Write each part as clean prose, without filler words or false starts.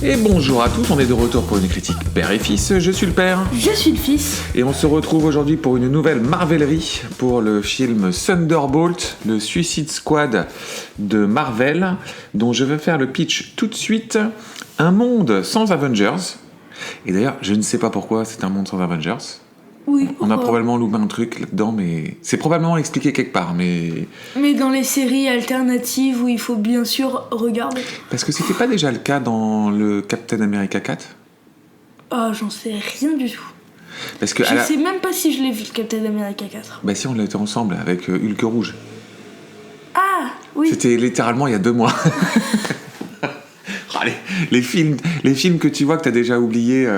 Et bonjour à tous, on est de retour pour une critique père et fils. Je suis le père. Je suis le fils. Et on se retrouve aujourd'hui pour une nouvelle Marvelerie, pour le film Thunderbolt, le Suicide Squad de Marvel, dont je vais faire le pitch tout de suite. Un monde sans Avengers. Et d'ailleurs, je ne sais pas pourquoi c'est un monde sans Avengers. Oui, on a probablement loupé un truc là-dedans, mais c'est probablement expliqué quelque part, mais dans les séries alternatives où il faut bien sûr regarder. Parce que c'était pas déjà le cas dans le Captain America 4 ? Ah, j'en sais rien du tout. Parce que je sais même pas si je l'ai vu, le Captain America 4. Bah si, on l'a été ensemble avec Hulk Rouge. Ah, oui. C'était littéralement il y a 2 mois. Allez, les films que tu vois que t'as déjà oubliés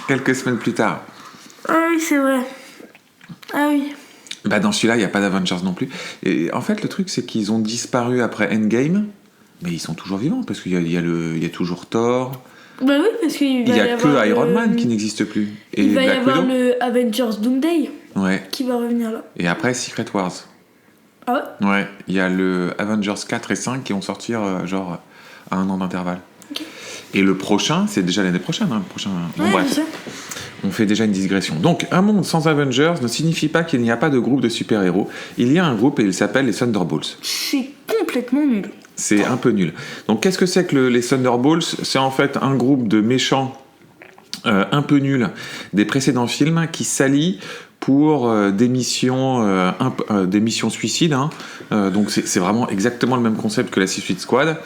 quelques semaines plus tard. Ah oui, c'est vrai. Ah oui. Bah dans celui-là, il n'y a pas d'Avengers non plus. Et en fait, le truc, c'est qu'ils ont disparu après Endgame, mais ils sont toujours vivants, parce qu'il y a toujours Thor. Bah oui, parce qu'il y a que Iron Man qui n'existe plus. Et il va Black y avoir Widow. le Avengers Doomsday qui va revenir là. Et après, Secret Wars. Ah ouais. Ouais, il y a le Avengers 4 et 5 qui vont sortir genre à 1 an d'intervalle. Okay. Et le prochain, c'est déjà l'année prochaine. Hein, le prochain... Ouais, bref. On fait déjà une digression. Donc, un monde sans Avengers ne signifie pas qu'il n'y a pas de groupe de super-héros. Il y a un groupe et il s'appelle les Thunderbolts. C'est complètement nul. C'est un peu nul. Donc, qu'est-ce que c'est que les Thunderbolts ? C'est en fait un groupe de méchants un peu nuls des précédents films qui s'allient pour des missions suicides. Hein. Donc, c'est vraiment exactement le même concept que la Suicide Squad.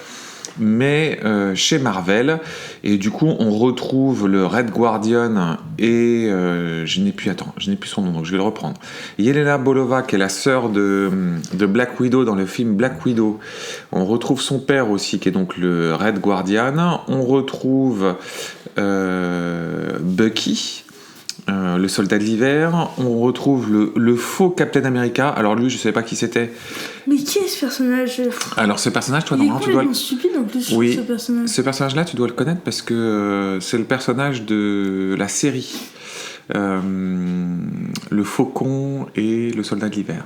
Mais chez Marvel, et du coup on retrouve le Red Guardian et je n'ai plus son nom, donc je vais le reprendre. Yelena Belova, qui est la sœur de Black Widow dans le film Black Widow. On retrouve son père aussi, qui est donc le Red Guardian. On retrouve Bucky, le soldat de l'hiver. On retrouve le faux Captain America. Alors lui, je savais pas qui c'était. Mais qui est ce personnage ? Alors ce personnage, toi, normalement, tu dois... Il est complètement stupide en plus, oui, ce personnage. Ce personnage-là, tu dois le connaître parce que c'est le personnage de la série. Le Faucon et le soldat de l'hiver.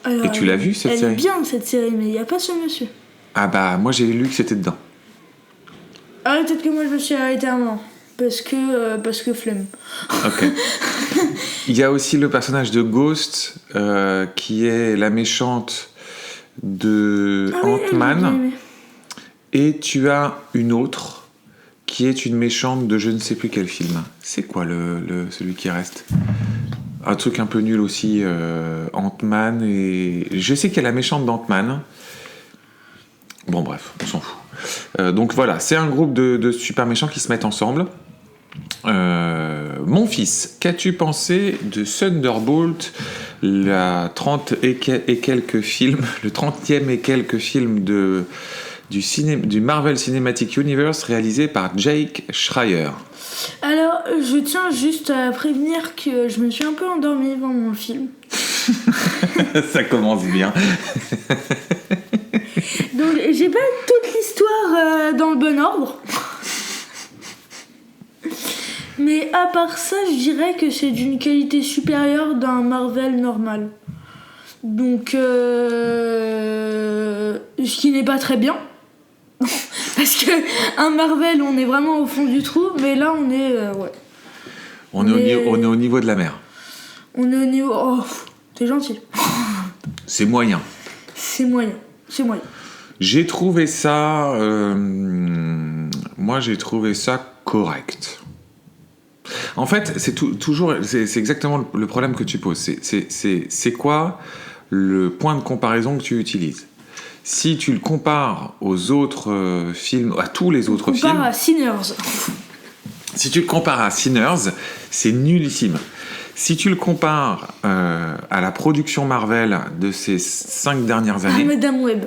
Alors, et tu l'as vu, cette série ? Elle est bien, cette série, mais il n'y a pas ce monsieur. Ah bah, moi j'ai lu que c'était dedans. Ah, peut-être que moi je me suis arrêtée à un moment. Parce que flemme. Ok. Il y a aussi le personnage de Ghost, qui est la méchante de Ant-Man. Oui. Et tu as une autre, qui est une méchante de je ne sais plus quel film. C'est quoi celui qui reste ? Un truc un peu nul aussi, Ant-Man. Et je sais qu'il y a la méchante d'Ant-Man. Bon bref, on s'en fout. Donc voilà, c'est un groupe de super méchants qui se mettent ensemble. Mon fils, qu'as-tu pensé de Thunderbolt, le 30e et quelques films du Marvel Cinematic Universe réalisé par Jake Schreier? Alors, je tiens juste à prévenir que je me suis un peu endormie devant mon film. Ça commence bien. Donc, j'ai pas toute l'histoire dans le bon ordre. Mais à part ça, je dirais que c'est d'une qualité supérieure d'un Marvel normal. Donc, ce qui n'est pas très bien. Parce que un Marvel, on est vraiment au fond du trou, mais là, on est... ouais. On est au niveau de la mer. On est au niveau... Oh, t'es gentil. C'est moyen. C'est moyen. J'ai trouvé ça... Moi, j'ai trouvé ça correct. En fait, c'est exactement le problème que tu poses. C'est quoi le point de comparaison que tu utilises ? Si tu le compares aux autres films, à tous les autres films... compare à Sinners. Si tu le compares à Sinners, c'est nullissime. Si tu le compares à la production Marvel de ces 5 dernières années... Madame Web.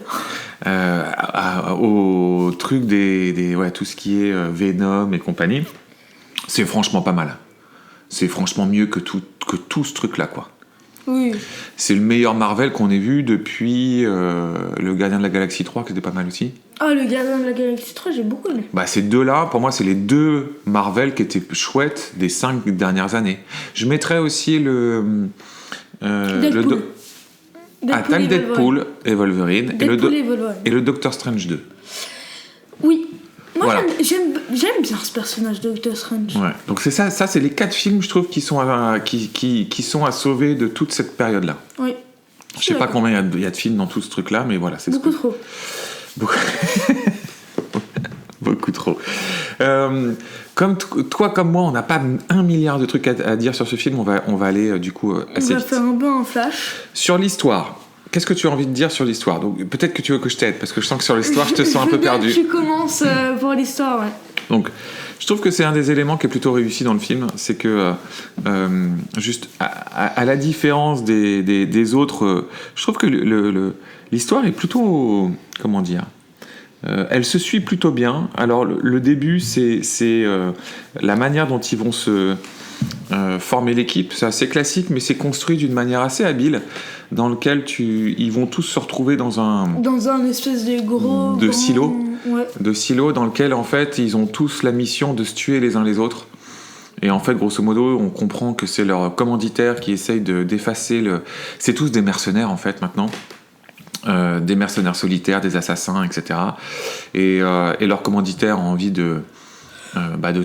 Au truc tout ce qui est Venom et compagnie, c'est franchement pas mal. C'est franchement mieux que tout ce truc-là, quoi. Oui. C'est le meilleur Marvel qu'on ait vu depuis le Gardien de la Galaxie 3, qui était pas mal aussi. Ah, le Gardien de la Galaxie 3, j'ai beaucoup aimé. Bah, ces deux-là, pour moi, c'est les 2 Marvel qui étaient chouettes des 5 dernières années. Je mettrais aussi le... Deadpool. T'as le Deadpool et Wolverine. Deadpool et Wolverine. Et le Doctor Strange 2. Oui. Moi, voilà. J'aime bien ce personnage de Doctor Strange. Ouais. Donc c'est ça c'est les 4 films, je trouve, qui sont à sauver de toute cette période-là. Oui. Je sais pas combien il y a de films dans tout ce truc-là, mais voilà. C'est beaucoup trop. Beaucoup trop. Comme toi, comme moi, on n'a pas 1 milliard de trucs à dire sur ce film. On va aller du coup assez vite. On va faire un peu un flash. Sur l'histoire, qu'est-ce que tu as envie de dire sur l'histoire? Donc peut-être que tu veux que je t'aide, parce que je sens que sur l'histoire, je te sens un peu perdu. Tu commences pour l'histoire, ouais. Donc, je trouve que c'est un des éléments qui est plutôt réussi dans le film, c'est que juste à la différence des autres, je trouve que l'histoire est plutôt, comment dire, elle se suit plutôt bien. Alors le début, c'est la manière dont ils vont se former l'équipe. C'est assez classique, mais c'est construit d'une manière assez habile, dans lequel ils vont tous se retrouver dans un espèce de gros silo, ouais. De silo dans lequel en fait ils ont tous la mission de se tuer les uns les autres. Et en fait, grosso modo, on comprend que c'est leur commanditaire qui essaye d'effacer C'est tous des mercenaires en fait maintenant. Des mercenaires solitaires, des assassins, etc. Et leur commanditaire a envie de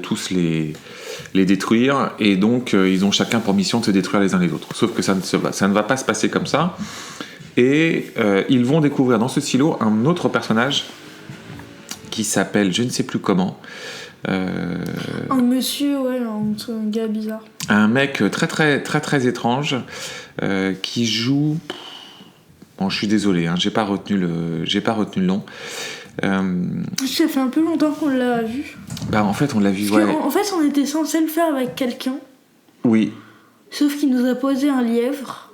tous les détruire, et donc ils ont chacun pour mission de se détruire les uns les autres. Sauf que ça ne va pas se passer comme ça, et ils vont découvrir dans ce silo un autre personnage qui s'appelle, je ne sais plus comment, un monsieur, ouais, un gars bizarre. Un mec très très très très étrange qui joue... Bon, je suis désolé, j'ai pas retenu le nom. Ça fait un peu longtemps qu'on l'a vu. Bah en fait on l'a vu, parce ouais. En fait on était censé le faire avec quelqu'un. Oui. Sauf qu'il nous a posé un lièvre.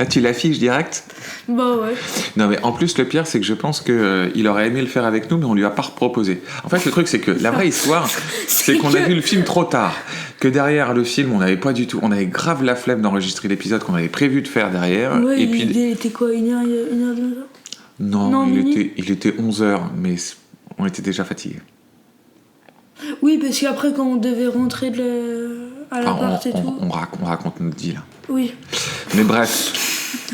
Tu l'affiches direct? Bah ouais. Non mais en plus le pire c'est que je pense qu'il aurait aimé le faire avec nous, mais on lui a pas proposé. En fait le truc c'est que la vraie histoire c'est qu'on a vu le film trop tard. Que derrière le film on avait grave la flemme d'enregistrer l'épisode qu'on avait prévu de faire derrière. Ouais, et puis il était quoi, une heure de ça? Non, il était 11h, mais on était déjà fatigués. Oui, parce qu'après quand on devait rentrer à l'appart et tout... On raconte notre vie là. Oui. Mais bref,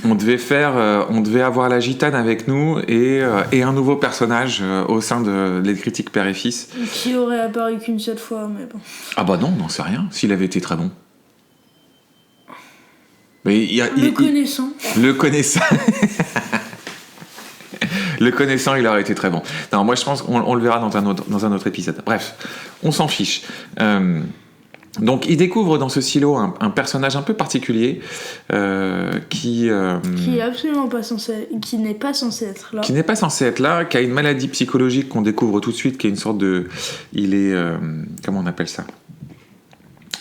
on devait avoir la gitane avec nous et un nouveau personnage au sein de Les Critiques Père et Fils. Qui aurait apparu qu'une seule fois, mais bon. Ah bah non, on n'en sait rien, s'il avait été très bon. Mais Le connaissant. Le connaissant, il aurait été très bon. Non, moi je pense qu'on le verra dans un autre épisode. Bref, on s'en fiche. Donc il découvre dans ce silo un personnage un peu particulier qui est absolument pas censé, qui n'est pas censé être là. Qui n'est pas censé être là, qui a une maladie psychologique qu'on découvre tout de suite, qui est une sorte de... Il est... comment on appelle ça?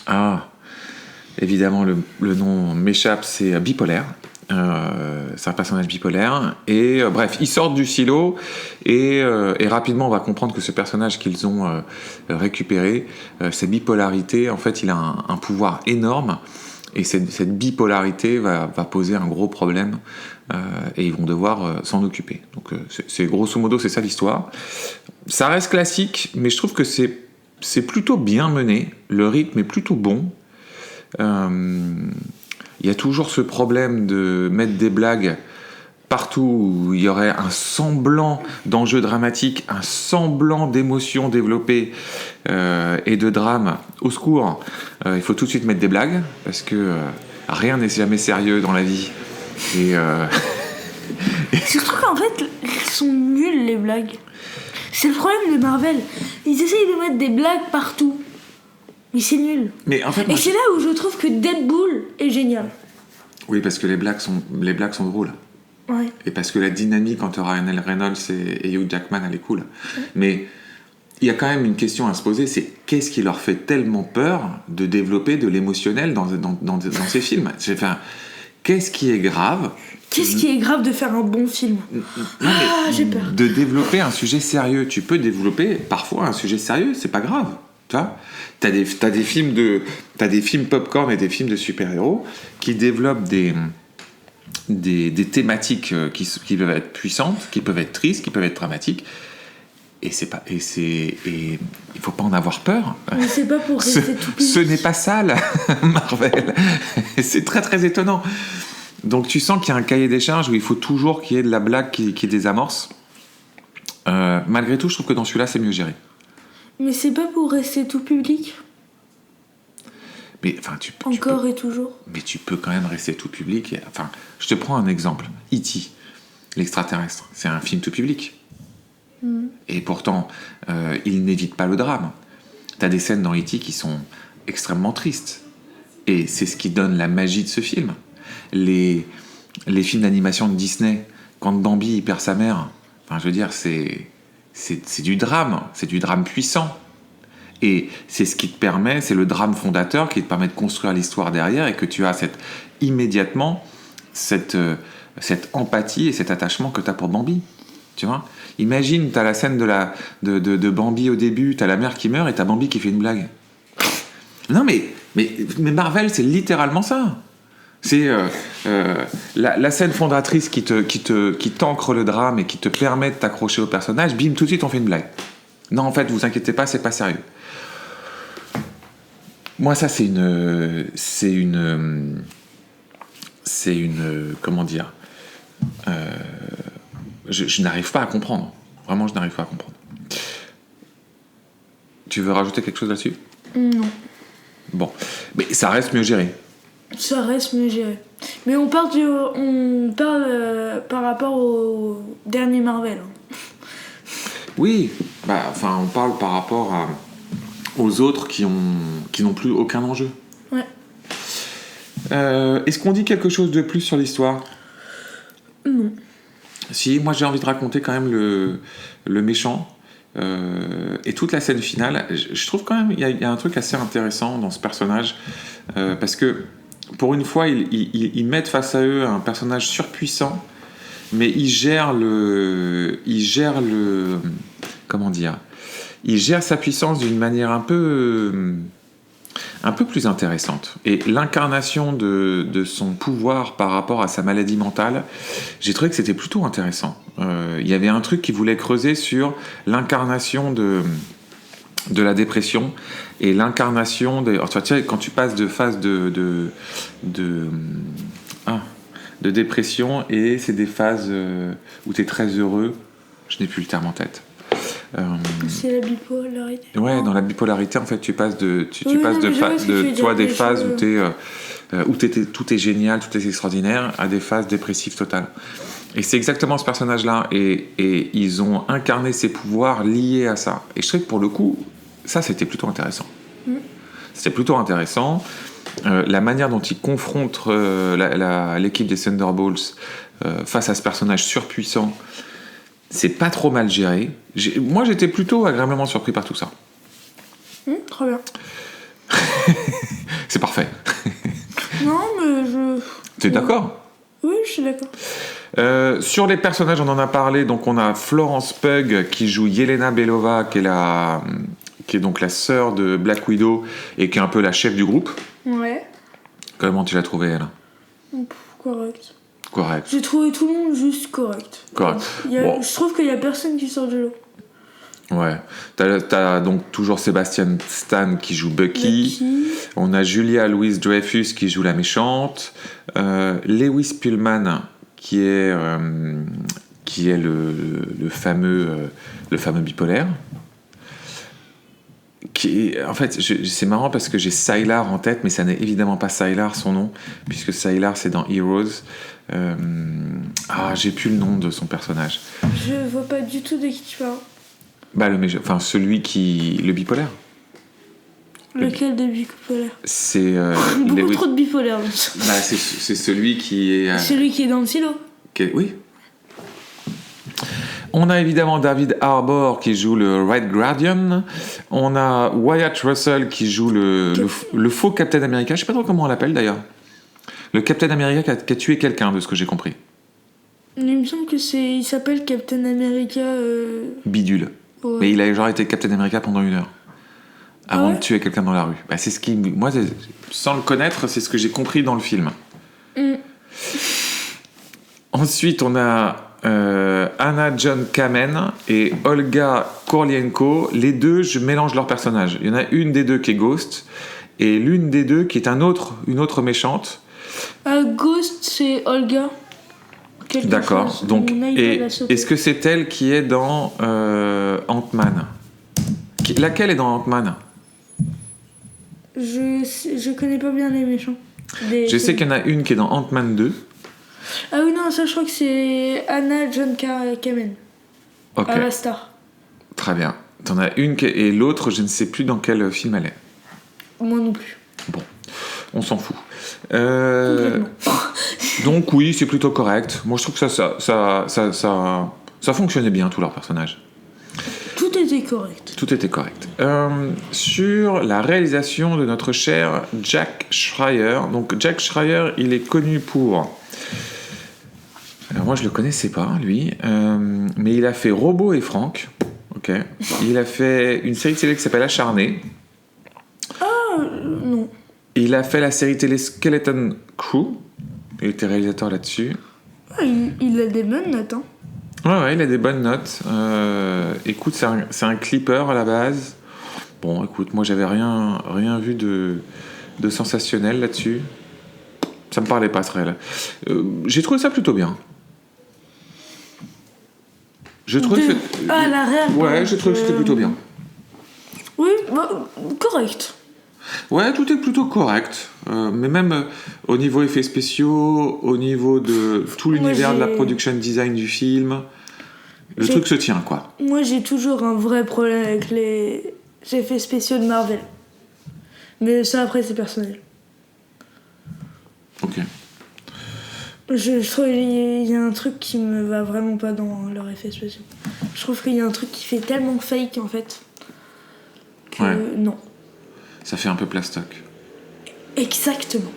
Ah, évidemment le nom m'échappe, c'est bipolaire. C'est un personnage bipolaire et bref, ils sortent du silo et rapidement on va comprendre que ce personnage qu'ils ont récupéré, cette bipolarité, en fait il a un pouvoir énorme, et cette bipolarité va poser un gros problème et ils vont devoir s'en occuper. Donc c'est grosso modo c'est ça l'histoire. Ça reste classique, mais je trouve que c'est plutôt bien mené, le rythme est plutôt bon. Il y a toujours ce problème de mettre des blagues partout où il y aurait un semblant d'enjeu dramatique, un semblant d'émotion développée et de drame. Au secours, il faut tout de suite mettre des blagues, parce que rien n'est jamais sérieux dans la vie. Et surtout qu'en fait, ils sont nuls les blagues. C'est le problème de Marvel. Ils essayent de mettre des blagues partout. Mais c'est nul. Mais en fait, et c'est là où je trouve que Deadpool est génial. Oui, parce que les blagues sont drôles. Ouais. Et parce que la dynamique entre Ryan Reynolds et Hugh Jackman, elle est cool. Ouais. Mais il y a quand même une question à se poser, c'est qu'est-ce qui leur fait tellement peur de développer de l'émotionnel dans ces films? Qu'est-ce qui est grave? Qu'est-ce qui est grave de faire un bon film? J'ai peur. De développer un sujet sérieux. Tu peux développer parfois un sujet sérieux, c'est pas grave. T'as des films popcorn et des films de super-héros qui développent des thématiques qui peuvent être puissantes, qui peuvent être tristes, qui peuvent être dramatiques. Et il faut pas en avoir peur. Mais c'est pas pour rester tout petit. Ce n'est pas sale, Marvel. C'est très très étonnant. Donc tu sens qu'il y a un cahier des charges où il faut toujours qu'il y ait de la blague qui désamorce. Malgré tout, je trouve que dans celui-là, c'est mieux géré. Mais c'est pas pour rester tout public. Mais enfin, tu Encore peux, et toujours. mais tu peux quand même rester tout public. Enfin, je te prends un exemple. E.T., l'extraterrestre, c'est un film tout public. Et pourtant, il n'évite pas le drame. T'as des scènes dans E.T. qui sont extrêmement tristes. Et c'est ce qui donne la magie de ce film. Les films d'animation de Disney, quand Bambi perd sa mère, enfin, je veux dire, c'est du drame. C'est du drame puissant. Et c'est ce qui te permet, c'est le drame fondateur qui te permet de construire l'histoire derrière et que tu as immédiatement cette empathie et cet attachement que tu as pour Bambi. Tu vois ? Imagine, tu as la scène de Bambi au début, tu as la mère qui meurt et tu as Bambi qui fait une blague. Non, mais Marvel, c'est littéralement ça. C'est la scène fondatrice qui t'ancre le drame et qui te permet de t'accrocher au personnage. Bim, tout de suite, on fait une blague. Non, en fait, vous inquiétez pas, c'est pas sérieux. Moi, ça, c'est une comment dire, je n'arrive pas à comprendre. Vraiment, je n'arrive pas à comprendre. Tu veux rajouter quelque chose là-dessus ? Non. Bon, mais ça reste mieux géré. Ça reste mieux géré. Mais on parle par rapport au dernier Marvel. Oui, on parle par rapport aux autres qui n'ont plus aucun enjeu. Ouais. Est-ce qu'on dit quelque chose de plus sur l'histoire ? Non. Si, moi j'ai envie de raconter quand même le méchant et toute la scène finale. Je trouve quand même il y a un truc assez intéressant dans ce personnage parce que pour une fois ils mettent face à eux un personnage surpuissant, mais il gère sa puissance d'une manière un peu plus intéressante. Et l'incarnation de son pouvoir par rapport à sa maladie mentale, j'ai trouvé que c'était plutôt intéressant. Il y avait un truc qui voulait creuser sur l'incarnation de la dépression et l'incarnation de... Tu vois, quand tu passes de phase de dépression et c'est des phases où tu es très heureux, je n'ai plus le terme en tête. C'est la bipolarité. Ouais, dans la bipolarité, en fait, tu passes des phases où tout est génial, tout est extraordinaire, à des phases dépressives totales. Et c'est exactement ce personnage-là. Et ils ont incarné ses pouvoirs liés à ça. Et je trouve que pour le coup, ça, c'était plutôt intéressant. C'était plutôt intéressant. La manière dont ils confrontent l'équipe des Thunderbolts face à ce personnage surpuissant, c'est pas trop mal géré. Moi, j'étais plutôt agréablement surpris par tout ça. Très bien. C'est parfait. Non, mais T'es d'accord ? Oui, je suis d'accord. Sur les personnages, on en a parlé. Donc, on a Florence Pugh qui joue Yelena Belova, qui est donc la sœur de Black Widow et qui est un peu la chef du groupe. Ouais. Comment tu l'as trouvée, elle ? Correct. Correct. J'ai trouvé tout le monde juste correct. Correct. Je trouve qu'il y a personne qui sort de l'eau. Ouais. T'as donc toujours Sebastian Stan qui joue Bucky. On a Julia Louis-Dreyfus qui joue la méchante. Lewis Pullman qui est le fameux bipolaire. En fait, c'est marrant parce que j'ai Sylar en tête, mais ça n'est évidemment pas Sylar son nom, puisque Sylar c'est dans Heroes. J'ai plus le nom de son personnage. Je vois pas du tout de qui tu parles. Le bipolaire. Lequel des bipolaires ? C'est beaucoup trop de bipolaires. C'est celui qui est. Celui qui est dans le silo. Oui. On a évidemment David Harbour qui joue le Red Guardian. On a Wyatt Russell qui joue le faux Captain America. Je sais pas trop comment on l'appelle d'ailleurs. Le Captain America qui a tué quelqu'un, de ce que j'ai compris. Il me semble il s'appelle Captain America. Bidule. Ouais. Mais il a genre été Captain America pendant 1 heure. Avant de tuer quelqu'un dans la rue. C'est ce qui. Moi, sans le connaître, c'est ce que j'ai compris dans le film. Ensuite, on a Anna John Kamen et Olga Kurylenko. Les deux, je mélange leurs personnages. Il y en a une des deux qui est Ghost et l'une des deux qui est une autre méchante. Ghost, c'est Olga. quelque D'accord. chose. Donc, Mon œil et va sauter. est-ce que c'est elle qui est dans Ant-Man? Laquelle est dans Ant-Man? Je connais pas bien les méchants. Je sais qu'il y en a une qui est dans Ant-Man 2. Ah oui, non, ça je crois que c'est Anna John Kamen. Ok, Avastar. très bien. T'en as une et l'autre, je ne sais plus dans quel film elle est. Moi non plus. Bon, on s'en fout. Complètement. Donc oui, c'est plutôt correct. Moi, je trouve que ça fonctionnait bien, tous leurs personnages. Tout était correct. Tout était correct. Sur la réalisation de notre cher Jack Schreier. Donc Jack Schreier, il est connu pour... Alors moi, je le connaissais pas, lui. Mais il a fait Robot et Franck. Ok. Il a fait une série télé qui s'appelle Acharné. Non. Il a fait la série télé Skeleton Crew. Il était réalisateur là-dessus. Ah, il a des bonnes notes, hein. Ouais, il a des bonnes notes. Écoute, c'est un clipper à la base. Bon, écoute, moi j'avais rien vu de sensationnel là-dessus. Ça me parlait pas, ce réel. J'ai trouvé ça plutôt bien. La réelle. Ouais, j'ai trouvé que c'était plutôt bien. Oui, bah, correct. Ouais, tout est plutôt correct. Mais même au niveau effets spéciaux, au niveau de tout l'univers de la production design du film, le truc se tient, quoi. Moi, j'ai toujours un vrai problème avec les effets spéciaux de Marvel. Mais ça, après, c'est personnel. Ok. Je trouve qu'il y a un truc qui me va vraiment pas dans leurs effets spéciaux. Je trouve qu'il y a un truc qui fait tellement fake, en fait, que non. Ça fait un peu plastoc. Exactement.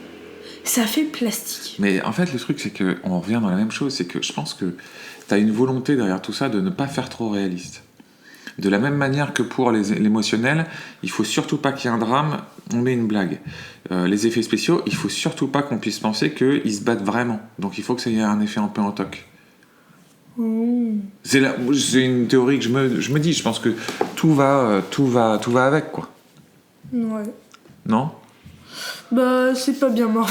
Ça fait plastique. Mais en fait, le truc, c'est qu'on revient dans la même chose. C'est que je pense que t'as une volonté derrière tout ça de ne pas faire trop réaliste. De la même manière que pour l'émotionnel, il faut surtout pas qu'il y ait un drame, on met une blague. Les effets spéciaux, il faut surtout pas qu'on puisse penser qu'ils se battent vraiment. Donc il faut que ça ait un effet un peu en toc. C'est une théorie que je me dis. Je pense que tout va avec, quoi. Ouais. Non ? Bah, c'est pas bien mort.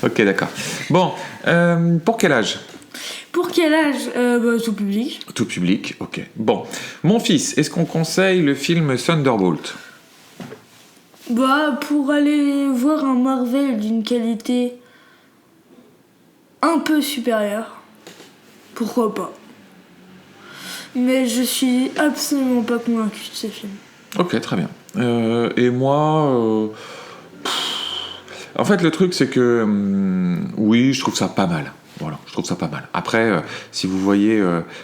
Ok, d'accord. Bon, pour quel âge ? Pour quel âge ? Bah, tout public. Tout public, ok. Bon, mon fils, est-ce qu'on conseille le film Thunderbolt ? Bah, pour aller voir un Marvel d'une qualité un peu supérieure, pourquoi pas. Mais je suis absolument pas convaincu de ce film. Ok, très bien. Et moi... En fait, le truc, c'est que... oui, je trouve ça pas mal. Voilà, je trouve ça pas mal. Après, si vous voyez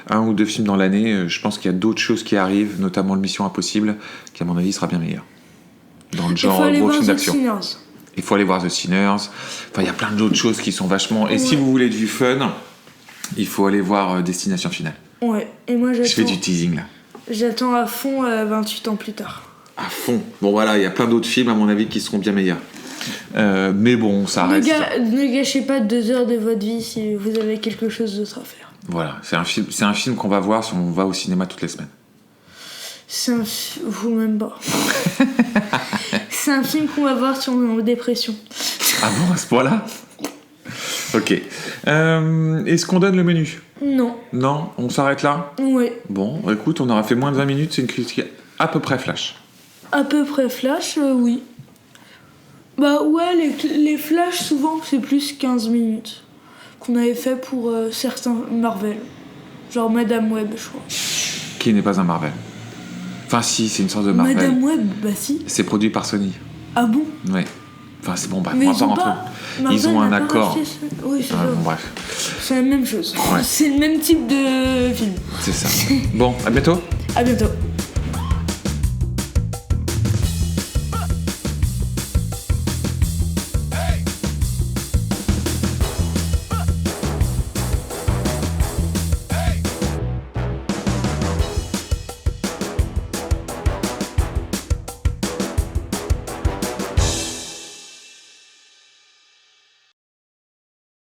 un ou deux films dans l'année, je pense qu'il y a d'autres choses qui arrivent, notamment le Mission Impossible, qui à mon avis sera bien meilleur. Dans le genre gros film d'action. Il faut aller voir The Sinners. Enfin, il y a plein d'autres choses qui sont vachement... Et si vous voulez du fun, il faut aller voir Destination Finale. Ouais, et moi j'attends... Je fais du teasing, là. J'attends à fond 28 ans plus tard. À fond. Bon, voilà, il y a plein d'autres films, à mon avis, qui seront bien meilleurs. Mais bon, ça reste... Ne gâchez pas 2 heures de votre vie si vous avez quelque chose d'autre à faire. Voilà, c'est un film qu'on va voir si on va au cinéma toutes les semaines. Vous même pas. C'est un film qu'on va voir si on est en dépression. Ah bon, à ce point-là ? Ok. Est-ce qu'on donne le menu ? Non. Non ? On s'arrête là ? Ouais. Bon, écoute, on aura fait moins de 20 minutes, c'est une critique à peu près flash. À peu près flash, oui. Bah ouais, les flashs, souvent, c'est plus 15 minutes. Qu'on avait fait pour certains Marvel. Genre Madame Web, je crois. Qui n'est pas un Marvel. Enfin si, c'est une sorte de Marvel. Madame Web, bah si. C'est produit par Sony. Ah bon ? Ouais. Enfin c'est bon, bref, mais on va pas rentrer. Ils ont un accord. Oui, c'est ça. Bon, bref. C'est la même chose. Ouais. C'est le même type de film. C'est ça. Bon, à bientôt. À bientôt.